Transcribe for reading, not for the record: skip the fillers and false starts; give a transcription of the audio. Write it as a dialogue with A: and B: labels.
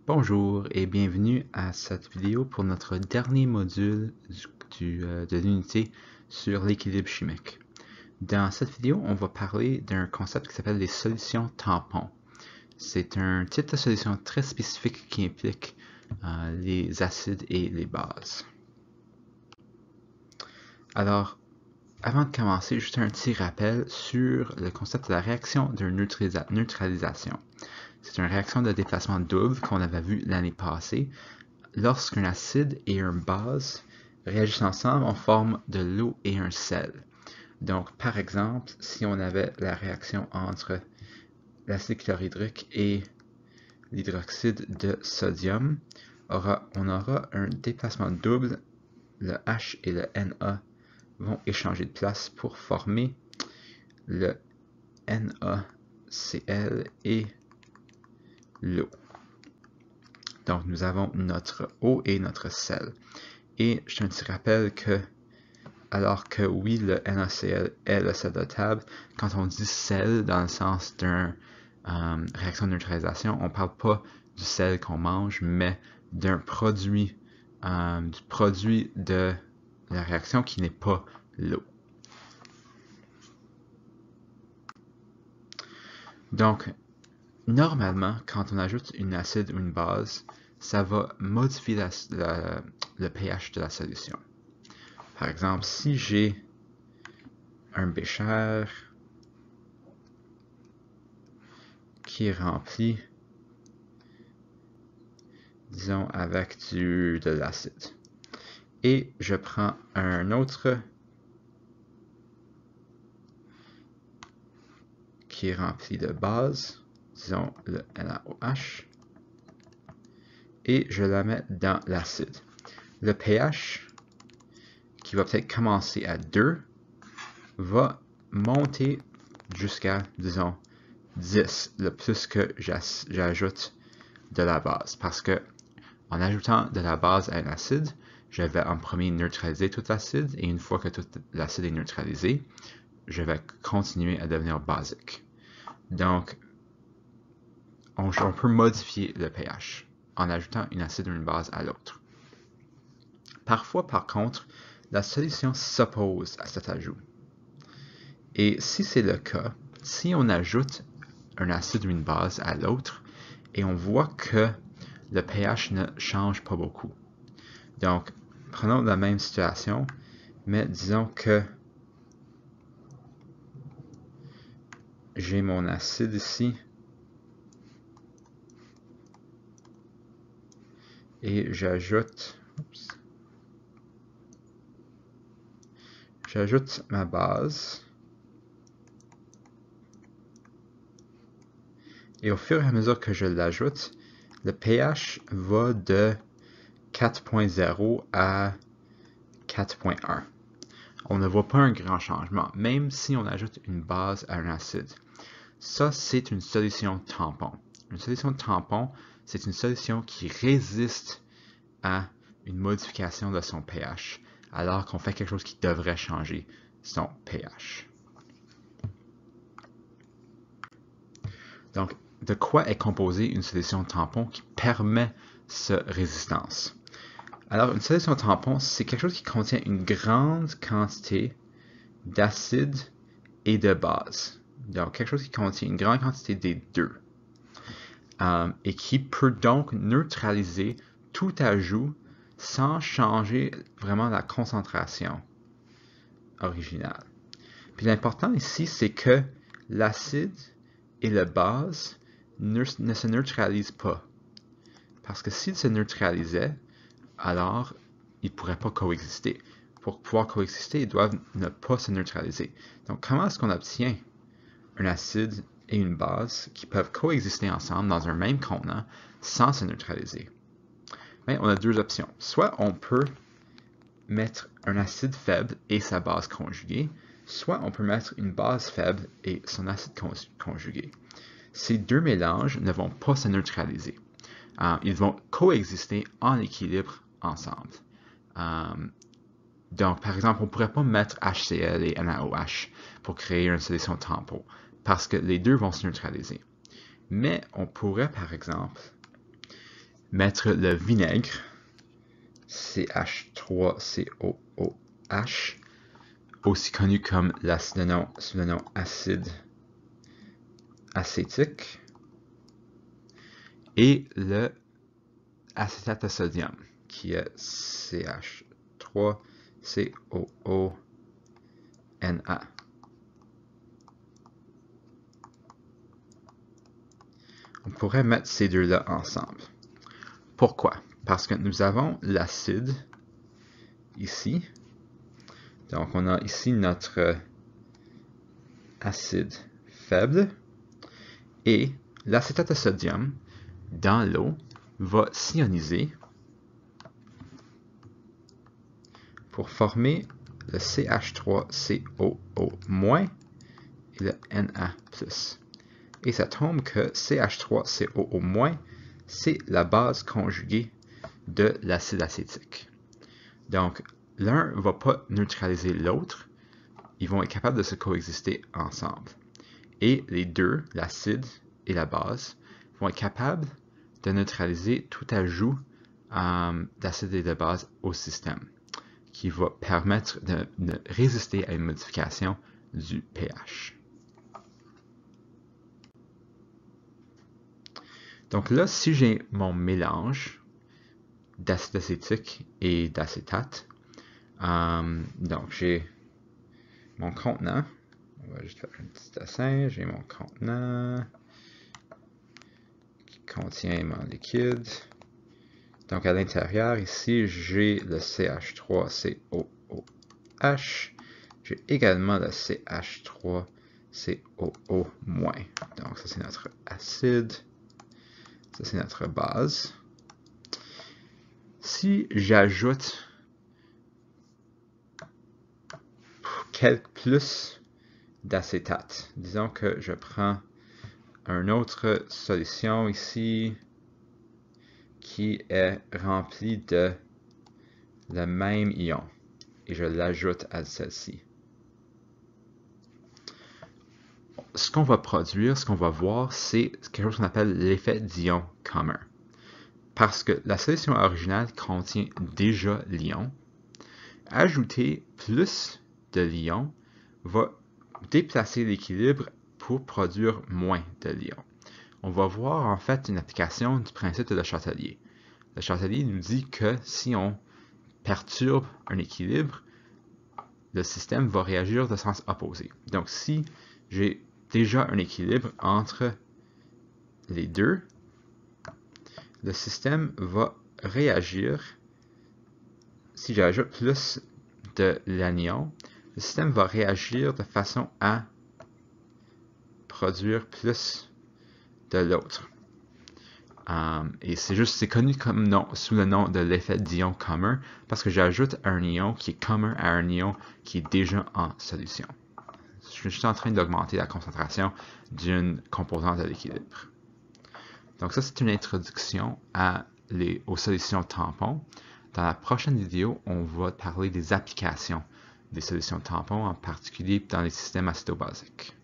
A: Bonjour et bienvenue à cette vidéo pour notre dernier module de l'unité sur l'équilibre chimique. Dans cette vidéo, on va parler d'un concept qui s'appelle les solutions tampons. C'est un type de solution très spécifique qui implique les acides et les bases. Alors, avant de commencer, juste un petit rappel sur le concept de la réaction de neutralisation. C'est une réaction de déplacement double qu'on avait vu l'année passée. Lorsqu'un acide et une base réagissent ensemble, on forme de l'eau et un sel. Donc, par exemple, si on avait la réaction entre l'acide chlorhydrique et l'hydroxyde de sodium, on aura un déplacement double. Le H et le Na vont échanger de place pour former le NaCl et l'eau. Donc, nous avons notre eau et notre sel. Et je te petit rappel que, alors que oui, le NaCl est le sel de table, quand on dit sel dans le sens d'une réaction de neutralisation, on ne parle pas du sel qu'on mange, mais d'un produit, du produit de la réaction qui n'est pas l'eau. Donc, normalement, quand on ajoute une acide ou une base, ça va modifier le pH de la solution. Par exemple, si j'ai un bécher qui est rempli, disons, avec de l'acide, et je prends un autre qui est rempli de base, disons le NaOH, et je la mets dans l'acide. Le pH, qui va peut-être commencer à 2, va monter jusqu'à, disons, 10, le plus que j'ajoute de la base. Parce que en ajoutant de la base à un acide, je vais en premier neutraliser tout l'acide, et une fois que tout l'acide est neutralisé, je vais continuer à devenir basique. Donc, on peut modifier le pH en ajoutant une acide ou une base à l'autre. Parfois, par contre, la solution s'oppose à cet ajout. Et si c'est le cas, si on ajoute un acide ou une base à l'autre, et on voit que le pH ne change pas beaucoup. Donc, prenons la même situation, mais disons que j'ai mon acide ici, et j'ajoute ma base. Et au fur et à mesure que je l'ajoute, le pH va de 4.0 à 4.1. On ne voit pas un grand changement, même si on ajoute une base à un acide. Ça, c'est une solution tampon. Une solution tampon, c'est une solution qui résiste à une modification de son pH, alors qu'on fait quelque chose qui devrait changer son pH. Donc, de quoi est composée une solution tampon qui permet cette résistance? Alors, une solution tampon, c'est quelque chose qui contient une grande quantité d'acide et de base. Donc, quelque chose qui contient une grande quantité des deux. Et qui peut donc neutraliser tout ajout sans changer vraiment la concentration originale. Puis l'important ici, c'est que l'acide et la base ne se neutralisent pas. Parce que s'ils se neutralisaient, alors ils ne pourraient pas coexister. Pour pouvoir coexister, ils doivent ne pas se neutraliser. Donc, comment est-ce qu'on obtient un acide et une base qui peuvent coexister ensemble dans un même contenant sans se neutraliser? Bien, on a deux options. Soit on peut mettre un acide faible et sa base conjuguée, soit on peut mettre une base faible et son acide conjugué. Ces deux mélanges ne vont pas se neutraliser. Ils vont coexister en équilibre ensemble. Donc, par exemple, on ne pourrait pas mettre HCl et NaOH pour créer une solution tampon, parce que les deux vont se neutraliser. Mais on pourrait, par exemple, mettre le vinaigre, CH3COOH, aussi connu comme sous le nom acide acétique, et le acétate de sodium, qui est CH3COONA. On pourrait mettre ces deux-là ensemble. Pourquoi? Parce que nous avons l'acide ici. Donc, on a ici notre acide faible. Et l'acétate de sodium, dans l'eau, va s'ioniser pour former le CH3COO- et le Na+. Et ça tombe que CH3COO-, c'est la base conjuguée de l'acide acétique. Donc, l'un ne va pas neutraliser l'autre, ils vont être capables de se coexister ensemble. Et les deux, l'acide et la base, vont être capables de neutraliser tout ajout d'acide et de base au système, qui va permettre de résister à une modification du pH. Donc là, si j'ai mon mélange d'acide acétique et d'acétate, donc j'ai mon contenant, on va juste faire un petit dessin, j'ai mon contenant qui contient mon liquide. Donc à l'intérieur, ici, j'ai le CH3COOH, j'ai également le CH3COO-. Donc ça c'est notre acide. Ça, c'est notre base. Si j'ajoute quelques plus d'acétate, disons que je prends une autre solution ici qui est remplie de le même ion et je l'ajoute à celle-ci. Ce qu'on va produire, ce qu'on va voir, c'est quelque chose qu'on appelle l'effet d'ion commun. Parce que la solution originale contient déjà l'ion, ajouter plus de l'ion va déplacer l'équilibre pour produire moins de l'ion. On va voir en fait une application du principe de Le Chatelier. Le Chatelier nous dit que si on perturbe un équilibre, le système va réagir de sens opposé. Donc si j'ai déjà un équilibre entre les deux, le système va réagir. Si j'ajoute plus de l'anion, le système va réagir de façon à produire plus de l'autre. Et c'est connu comme sous le nom de l'effet d'ion commun parce que j'ajoute un ion qui est commun à un ion qui est déjà en solution. Je suis juste en train d'augmenter la concentration d'une composante de l'équilibre. Donc ça, c'est une introduction aux solutions tampons. Dans la prochaine vidéo, on va parler des applications des solutions tampons, en particulier dans les systèmes acido-basiques.